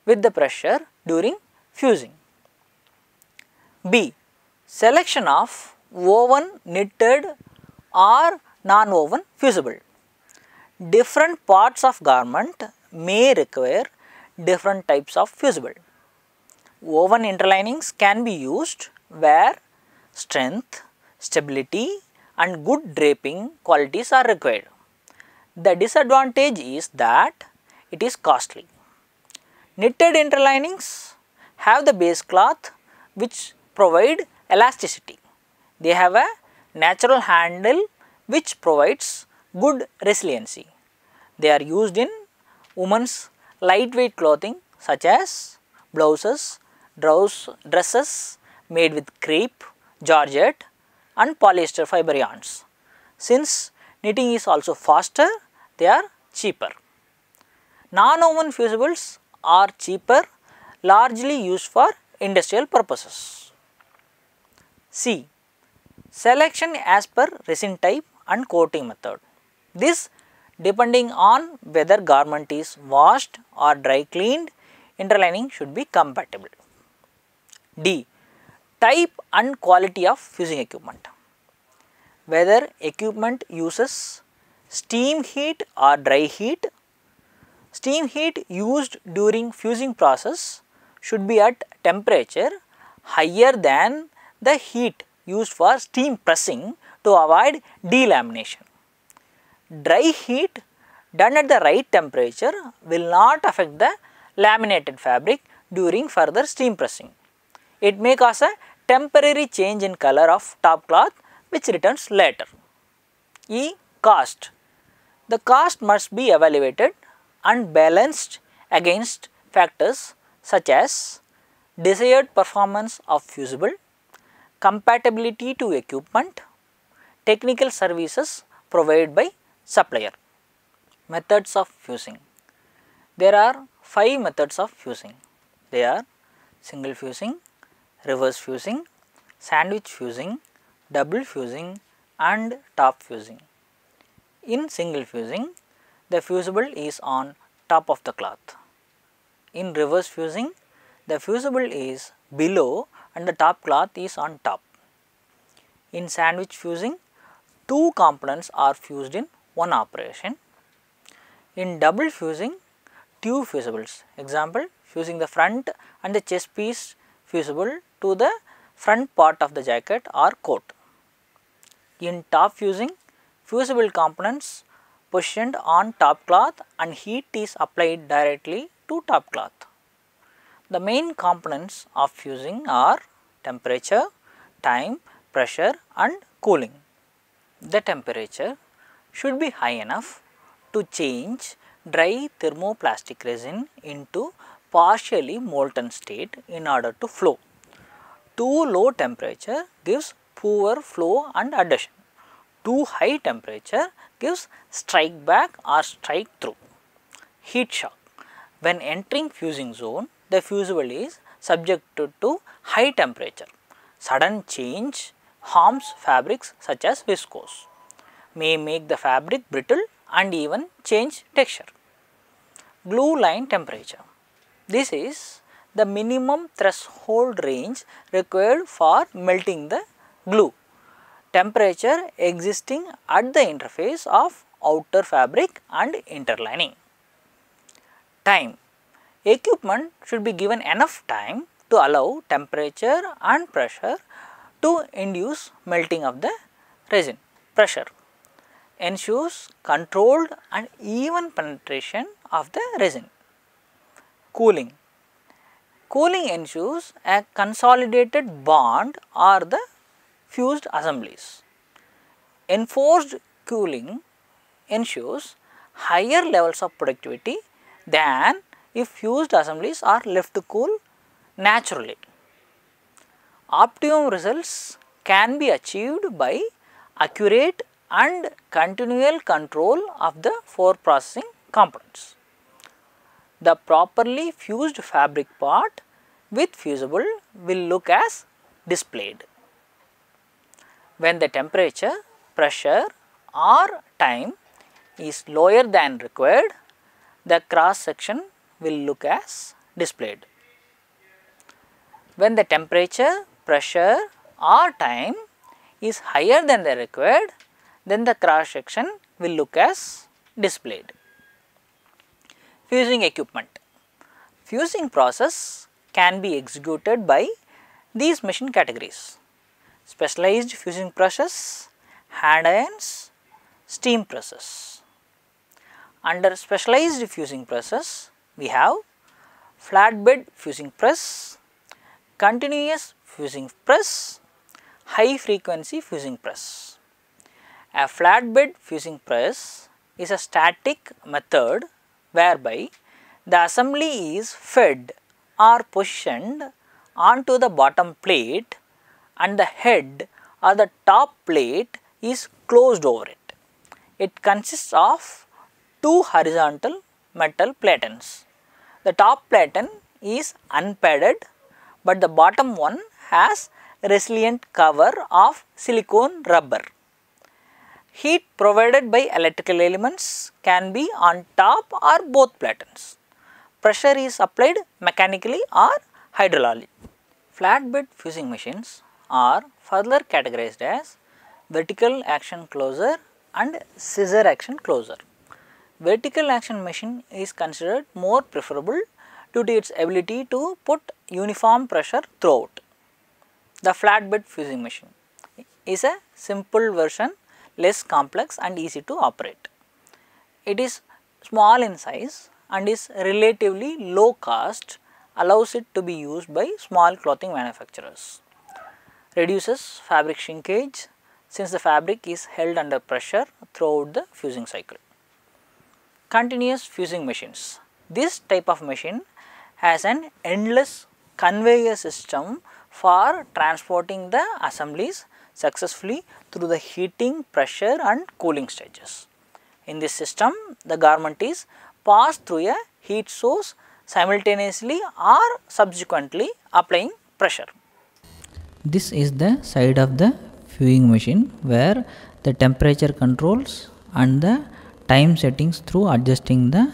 with the pressure during fusing? B. Selection of woven, knitted or non-woven fusible. Different parts of garment may require different types of fusible. Woven interlinings can be used where strength, stability and good draping qualities are required. The disadvantage is that it is costly. Knitted interlinings have the base cloth which provide elasticity. They have a natural handle which provides good resiliency. They are used in women's lightweight clothing such as blouses, dresses made with crepe, georgette and polyester fiber yarns. Since knitting is also faster, they are cheaper. Non-woven fusibles are cheaper, largely used for industrial purposes. C. Selection as per resin type and coating method. This depending on whether garment is washed or dry cleaned, interlining should be compatible. D. Type and quality of fusing equipment. Whether equipment uses steam heat or dry heat. Steam heat used during fusing process should be at temperature higher than the heat used for steam pressing to avoid delamination. Dry heat done at the right temperature will not affect the laminated fabric during further steam pressing. It may cause a temporary change in color of top cloth which returns later. E. Cost. The cost must be evaluated and balanced against factors such as desired performance of fusible, compatibility to equipment, technical services provided by supplier. Methods of fusing. There are 5 methods of fusing. They are single fusing, reverse fusing, sandwich fusing, double fusing and top fusing. In single fusing, the fusible is on top of the cloth. In reverse fusing, the fusible is below and the top cloth is on top. In sandwich fusing, 2 components are fused in one operation. In double fusing, tube fusibles, example fusing the front and the chest piece fusible to the front part of the jacket or coat. In top fusing, fusible components positioned on top cloth and heat is applied directly to top cloth. The main components of fusing are temperature, time, pressure and cooling. The temperature should be high enough to change dry thermoplastic resin into partially molten state in order to flow. Too low temperature gives poor flow and adhesion. Too high temperature gives strike back or strike through. Heat shock. When entering fusing zone, the fusible is subjected to high temperature. Sudden change harms fabrics such as viscose, may make the fabric brittle and even change texture. Glue line temperature. This is the minimum threshold range required for melting the glue. Temperature existing at the interface of outer fabric and interlining. Time. Equipment should be given enough time to allow temperature and pressure to induce melting of the resin. Pressure ensures controlled and even penetration of the resin. Cooling. Cooling ensures a consolidated bond or the fused assemblies. Enforced cooling ensures higher levels of productivity than if fused assemblies are left to cool naturally. Optimum results can be achieved by accurate and continual control of the 4 processing components. The properly fused fabric part with fusible will look as displayed. When the temperature, pressure or time is lower than required, the cross section will look as displayed. When the temperature, pressure or time is higher than the required, then the cross section will look as displayed. Fusing equipment. Fusing process can be executed by these machine categories: specialized fusing process, hand irons, steam process. Under specialized fusing process, we have flatbed fusing press, continuous fusing press, high frequency fusing press. A flatbed fusing press is a static method whereby the assembly is fed or positioned onto the bottom plate and the head or the top plate is closed over it. It consists of 2 horizontal metal platens. The top platen is unpadded, but the bottom one has resilient cover of silicone rubber. Heat provided by electrical elements can be on top or both platens. Pressure is applied mechanically or hydraulically. Flatbed fusing machines are further categorized as vertical action closer and scissor action closer. Vertical action machine is considered more preferable due to its ability to put uniform pressure throughout. The flatbed fusing machine is a simple version, less complex and easy to operate. It is small in size and is relatively low cost, allows it to be used by small clothing manufacturers. Reduces fabric shrinkage since the fabric is held under pressure throughout the fusing cycle. Continuous fusing machines. This type of machine has an endless conveyor system for transporting the assemblies successfully through the heating, pressure and cooling stages. In this system, the garment is passed through a heat source simultaneously or subsequently applying pressure. This is the side of the fusing machine where the temperature controls and the time settings through adjusting the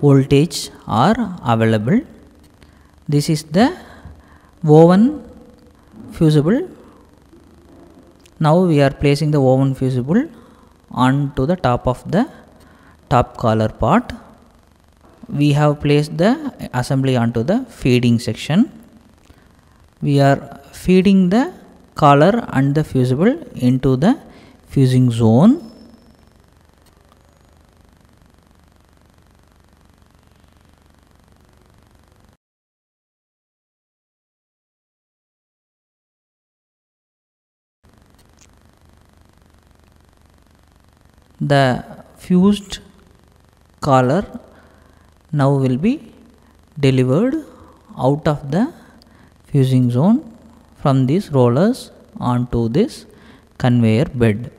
voltage are available. This is the woven fusible. Now we are placing the woven fusible onto the top of the top collar part. We have placed the assembly onto the feeding section. We are feeding the collar and the fusible into the fusing zone. The fused collar now will be delivered out of the fusing zone from these rollers onto this conveyor bed.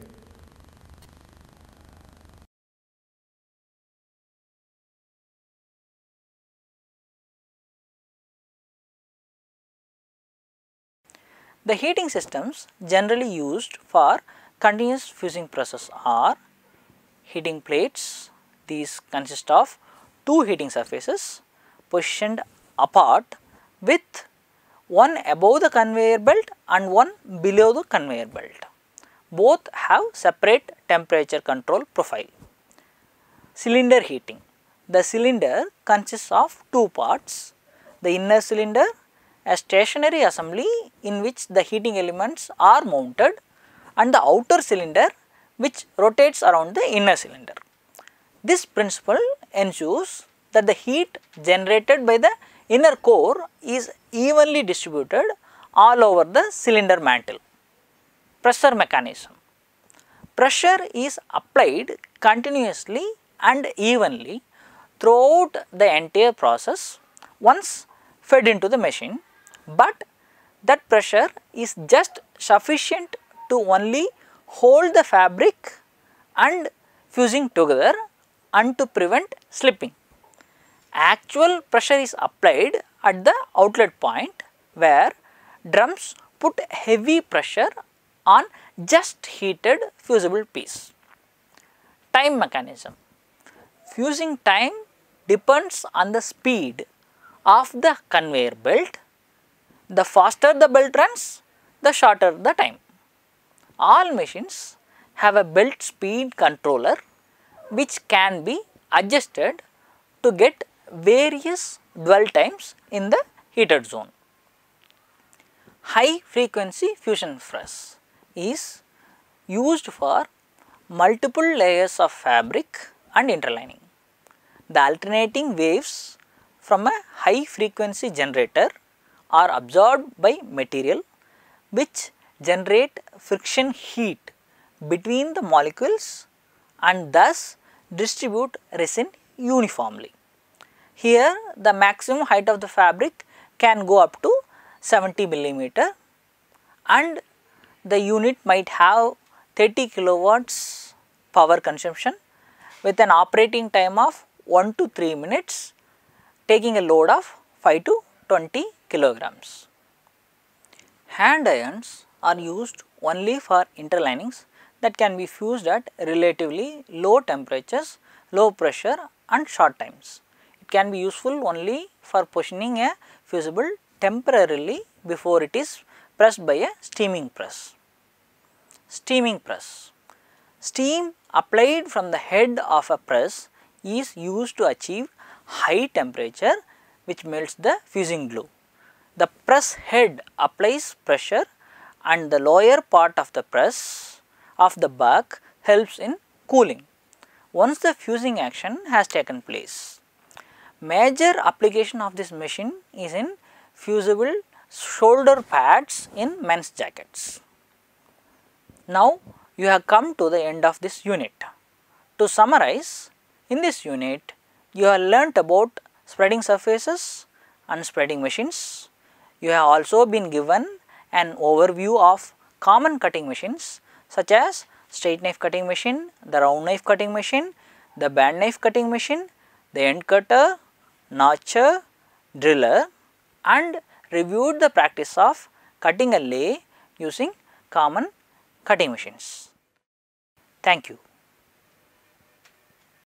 The heating systems generally used for continuous fusing process are heating plates. These consist of 2 heating surfaces positioned apart with one above the conveyor belt and one below the conveyor belt. Both have separate temperature control profile. Cylinder heating. The cylinder consists of two parts. The inner cylinder, a stationary assembly in which the heating elements are mounted, and the outer cylinder which rotates around the inner cylinder. This principle ensures that the heat generated by the inner core is evenly distributed all over the cylinder mantle. Pressure mechanism. Pressure is applied continuously and evenly throughout the entire process once fed into the machine, but that pressure is just sufficient to only hold the fabric and fusing together and to prevent slipping. Actual pressure is applied at the outlet point where drums put heavy pressure on just heated fusible piece. Time mechanism. Fusing time depends on the speed of the conveyor belt. The faster the belt runs, the shorter the time. All machines have a belt speed controller which can be adjusted to get various dwell times in the heated zone. High frequency fusion press is used for multiple layers of fabric and interlining. The alternating waves from a high frequency generator are absorbed by material which generate friction heat between the molecules and thus distribute resin uniformly. Here the maximum height of the fabric can go up to 70 millimeter and the unit might have 30 kilowatts power consumption with an operating time of 1 to 3 minutes, taking a load of 5 to 20 kilograms. Hand irons are used only for interlinings that can be fused at relatively low temperatures, low pressure and short times. It can be useful only for positioning a fusible temporarily before it is pressed by a steaming press. Steaming press. Steam applied from the head of a press is used to achieve high temperature which melts the fusing glue. The press head applies pressure and the lower part of the press of the back helps in cooling once the fusing action has taken place. Major application of this machine is in fusible shoulder pads in men's jackets. Now you have come to the end of this unit. To summarize, in this unit you have learnt about spreading surfaces and spreading machines. You have also been given an overview of common cutting machines such as straight knife cutting machine, the round knife cutting machine, the band knife cutting machine, the end cutter, notcher, driller, and reviewed the practice of cutting a lay using common cutting machines. Thank you.